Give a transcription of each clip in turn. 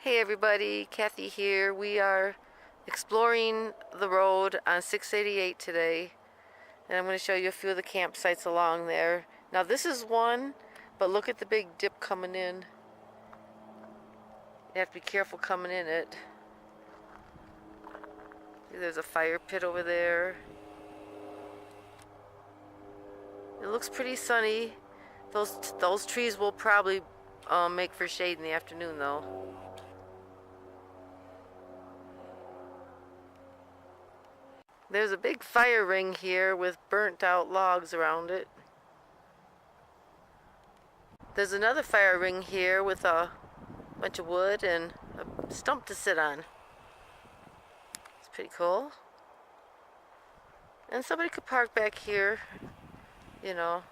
Hey everybody, Kathy here. We are exploring the road on 688 today, and I'm going to show you a few of the campsites along there. Now this is one, but look at the big dip coming in. You have to be careful coming in it. There's a fire pit over there. It looks pretty sunny. Those trees will probably make for shade in the afternoon though. There's a big fire ring here with burnt out logs around it. There's another fire ring here with a bunch of wood and a stump to sit on. It's pretty cool. And somebody could park back here, you know.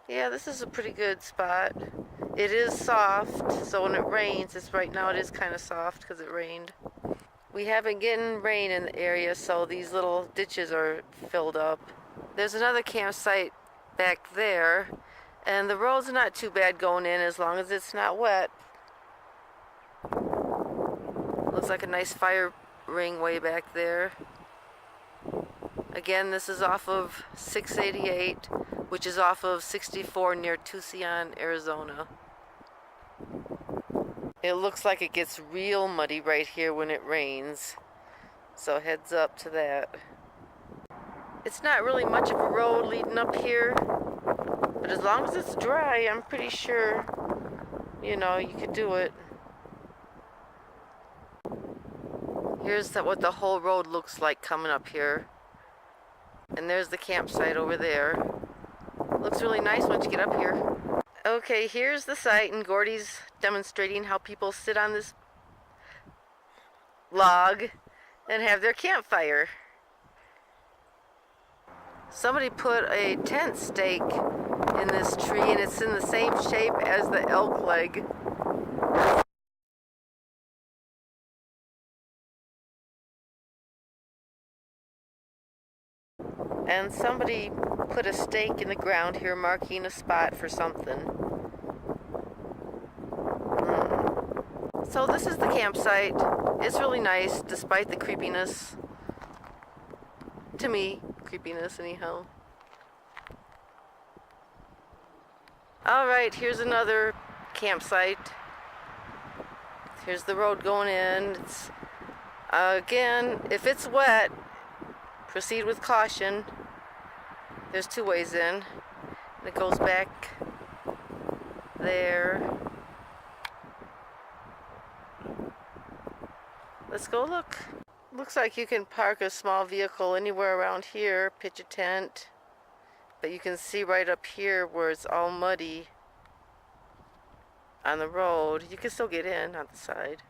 Yeah, this is a pretty good spot. It is soft, so when it rains, right now it is kind of soft because it rained. We have been getting rain in the area, so these little ditches are filled up. There's another campsite back there, and the road's not too bad going in as long as it's not wet. Looks like a nice fire ring way back there. Again, this is off of 688, which is off of 64 near Tusayan, Arizona. It looks like it gets real muddy right here when it rains, so heads up to that. It's not really much of a road leading up here, but as long as it's dry, I'm pretty sure, you know, you could do it. Here's what the whole road looks like coming up here. And there's the campsite over there. Looks really nice once you get up here. Okay, here's the site, and Gordy's demonstrating how people sit on this log and have their campfire. Somebody put a tent stake in this tree, and it's in the same shape as the elk leg. And somebody put a stake in the ground here marking a spot for something. So this is the campsite. It's really nice despite the creepiness. To me, creepiness anyhow. Alright, here's another campsite. Here's the road going in. It's, again, if it's wet, proceed with caution. There's two ways in. And it goes back there. Let's go look. Looks like you can park a small vehicle anywhere around here, pitch a tent. But you can see right up here where it's all muddy on the road. You can still get in on the side.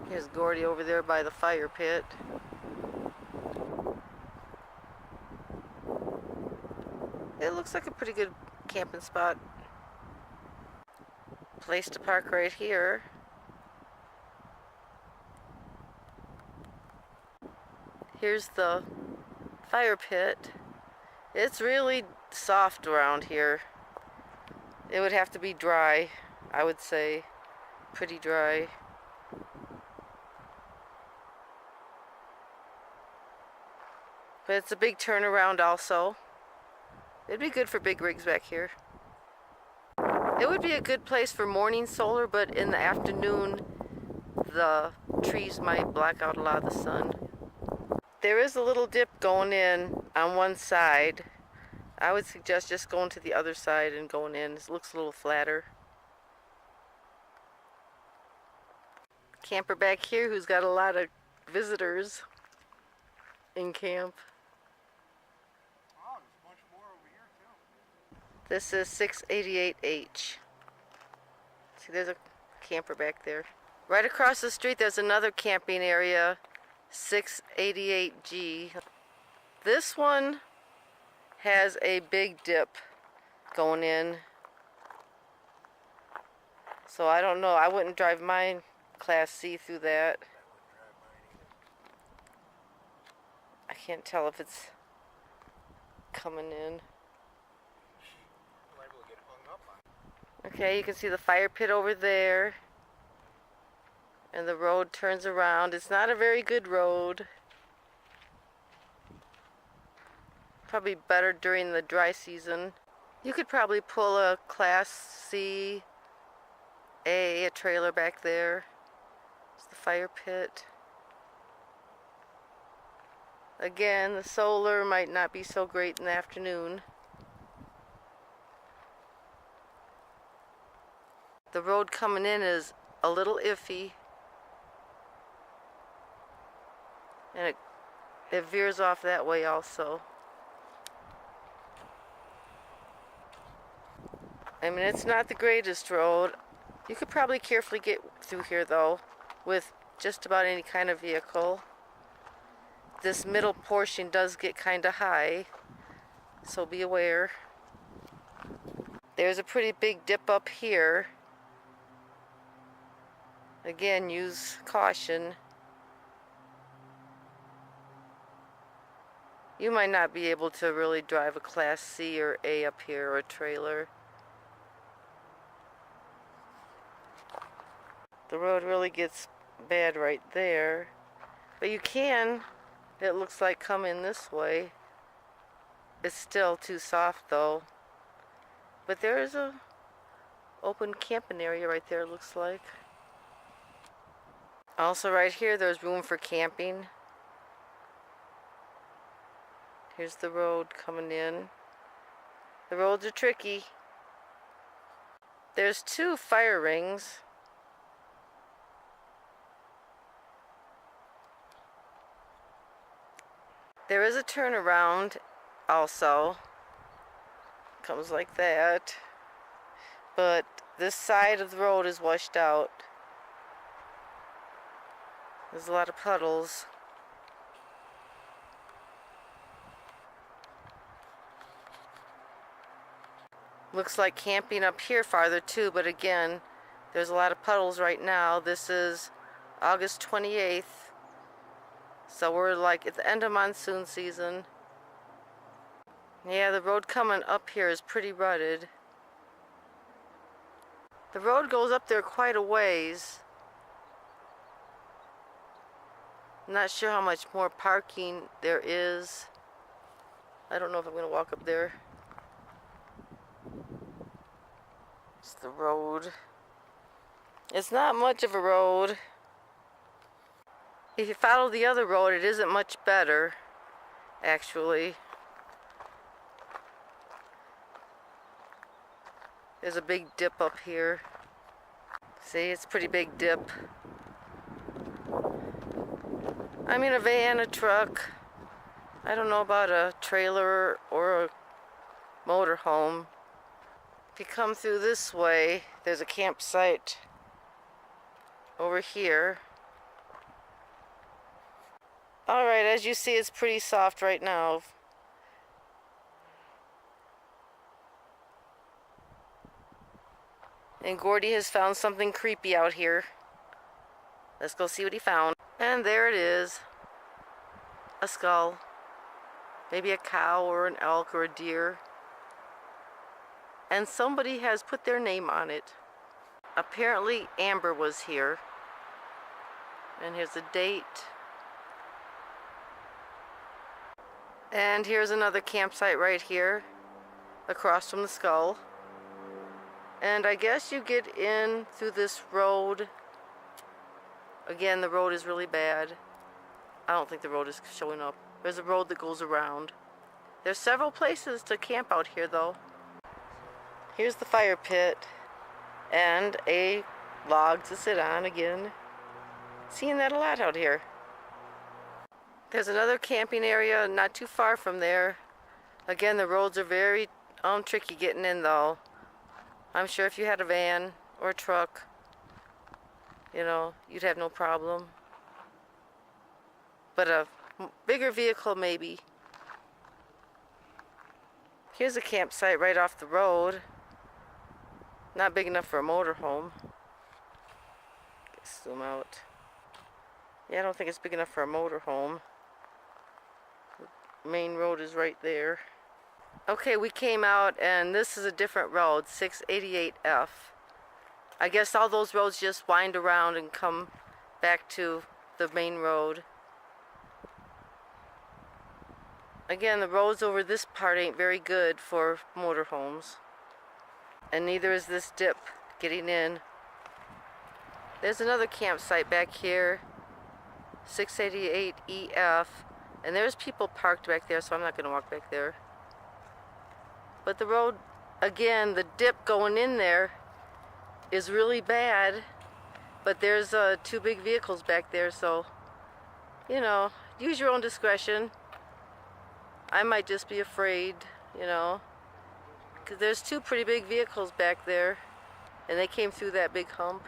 Here's Gordy over there by the fire pit. It looks like a pretty good camping spot. Place to park right here. Here's the fire pit. It's really soft around here. It would have to be dry, I would say. Pretty dry. But it's a big turnaround also. It'd be good for big rigs back here. It would be a good place for morning solar, but in the afternoon the trees might block out a lot of the sun. There is a little dip going in on one side. I would suggest just going to the other side and going in. It looks a little flatter. Camper back here who's got a lot of visitors in camp. Wow, there's a bunch more over here too. This is 688H. See, there's a camper back there. Right across the street there's another camping area, 688G. This one has a big dip going in. So I don't know, I wouldn't drive mine Class C through that. I can't tell if it's coming in. Liable Okay, you can see the fire pit over there. And the road turns around. It's not a very good road. Probably better during the dry season. You could probably pull a Class C, a trailer back there. It's the fire pit. Again, the solar might not be so great in the afternoon. The road coming in is a little iffy. And it veers off that way also. I mean, it's not the greatest road. You could probably carefully get through here though, with just about any kind of vehicle. This middle portion does get kind of high, so be aware. There's a pretty big dip up here. Again, use caution. You might not be able to really drive a Class C or A up here, or a trailer. The road really gets bad right there. But you can, it looks like, come in this way. It's still too soft though. But there is a open camping area right there, it looks like. Also right here, there's room for camping. Here's the road coming in. The roads are tricky. There's 2 fire rings. There is a turnaround also. Comes like that. But this side of the road is washed out. There's a lot of puddles. Looks like camping up here farther too, but again, there's a lot of puddles right now. This is August 28th. So we're like at the end of monsoon season. Yeah, the road coming up here is pretty rutted. The road goes up there quite a ways. I'm not sure how much more parking there is. I don't know if I'm going to walk up there. It's the road. It's not much of a road. If you follow the other road, it isn't much better, actually. There's a big dip up here. See, it's a pretty big dip. I mean, a van, a truck. I don't know about a trailer or a motorhome. If you come through this way, there's a campsite over here. Alright, as you see, it's pretty soft right now. And Gordy has found something creepy out here. Let's go see what he found. And there it is. A skull. Maybe a cow or an elk or a deer. And somebody has put their name on it. Apparently Amber was here. And here's a date. And here's another campsite right here, across from the skull. And I guess you get in through this road. Again, the road is really bad. I don't think the road is showing up. There's a road that goes around. There's several places to camp out here though. Here's the fire pit and a log to sit on again. Seeing that a lot out here. There's another camping area not too far from there. Again, the roads are very tricky getting in though. I'm sure if you had a van or a truck, you know, you'd have no problem. But a bigger vehicle maybe. Here's a campsite right off the road. Not big enough for a motorhome. Zoom out. Yeah, I don't think it's big enough for a motorhome. The main road is right there. Okay, we came out and this is a different road, 688F. I guess all those roads just wind around and come back to the main road. Again, the roads over this part ain't very good for motorhomes. And neither is this dip getting in. There's another campsite back here, 688EF. And there's people parked back there, so I'm not going to walk back there. But the road, again, the dip going in there is really bad. But there's 2 big vehicles back there, so, you know, use your own discretion. I might just be afraid, you know, because there's 2 pretty big vehicles back there, and they came through that big hump.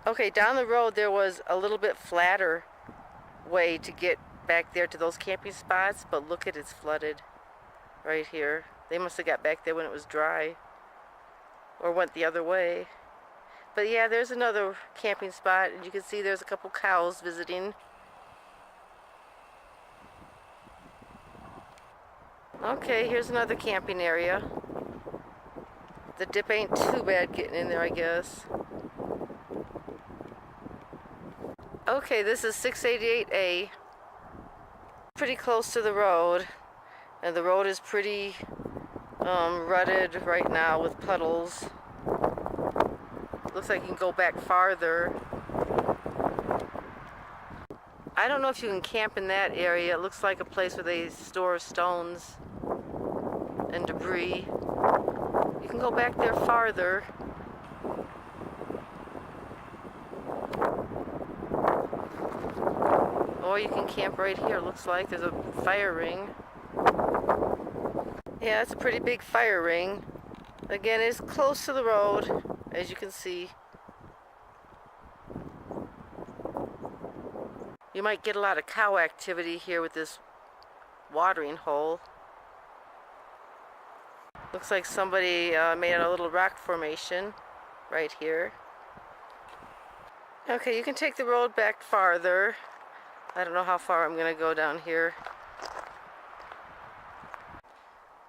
Okay, down the road there was a little bit flatter way to get back there to those camping spots, but look at it's flooded right here. They must have got back there when it was dry, or went the other way. But yeah, there's another camping spot, and you can see there's a couple cows visiting. Okay, here's another camping area. The dip ain't too bad getting in there, I guess. Okay, this is 688A. Pretty close to the road. And the road is pretty rutted right now with puddles. Looks like you can go back farther. I don't know if you can camp in that area. It looks like a place where they store stones and debris. You can go back there farther. Or you can camp right here. Looks like there's a fire ring. Yeah, it's a pretty big fire ring. Again, it's close to the road, as you can see. You might get a lot of cow activity here with this watering hole. Looks like somebody made a little rock formation right here. Okay, you can take the road back farther. I don't know how far I'm going to go down here.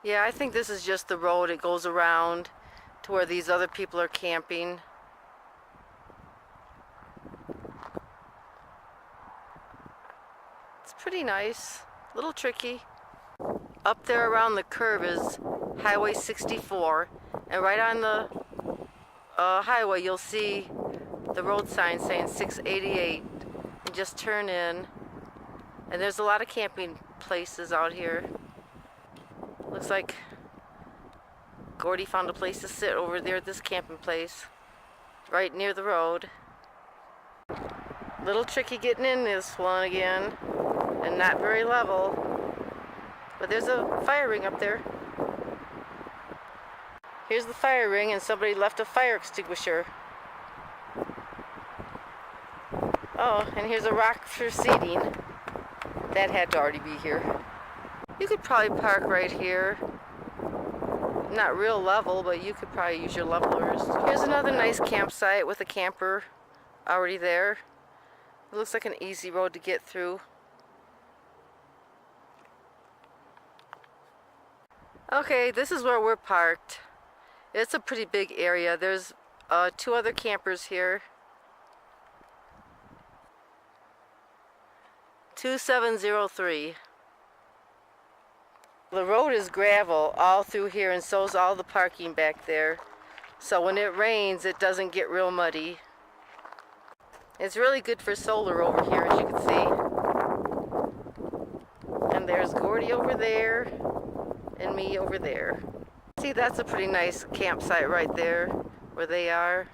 Yeah, I think this is just the road. It goes around to where these other people are camping. It's pretty nice. A little tricky. Up there around the curve is Highway 64. And right on the highway you'll see the road sign saying 688. And just turn in. And there's a lot of camping places out here. Looks like Gordy found a place to sit over there at this camping place. Right near the road. Little tricky getting in this one again. And not very level. But there's a fire ring up there. Here's the fire ring, and somebody left a fire extinguisher. Oh, and here's a rock for seating. That had to already be here. You could probably park right here. Not real level, but you could probably use your levelers. Here's another nice campsite with a camper already there. It looks like an easy road to get through. Okay, this is where we're parked. It's a pretty big area. There's 2 other campers here. 2703. The road is gravel all through here, and so's all the parking back there. So when it rains, it doesn't get real muddy. It's really good for solar over here, as you can see. And there's Gordy over there, and me over there. See, that's a pretty nice campsite right there, where they are.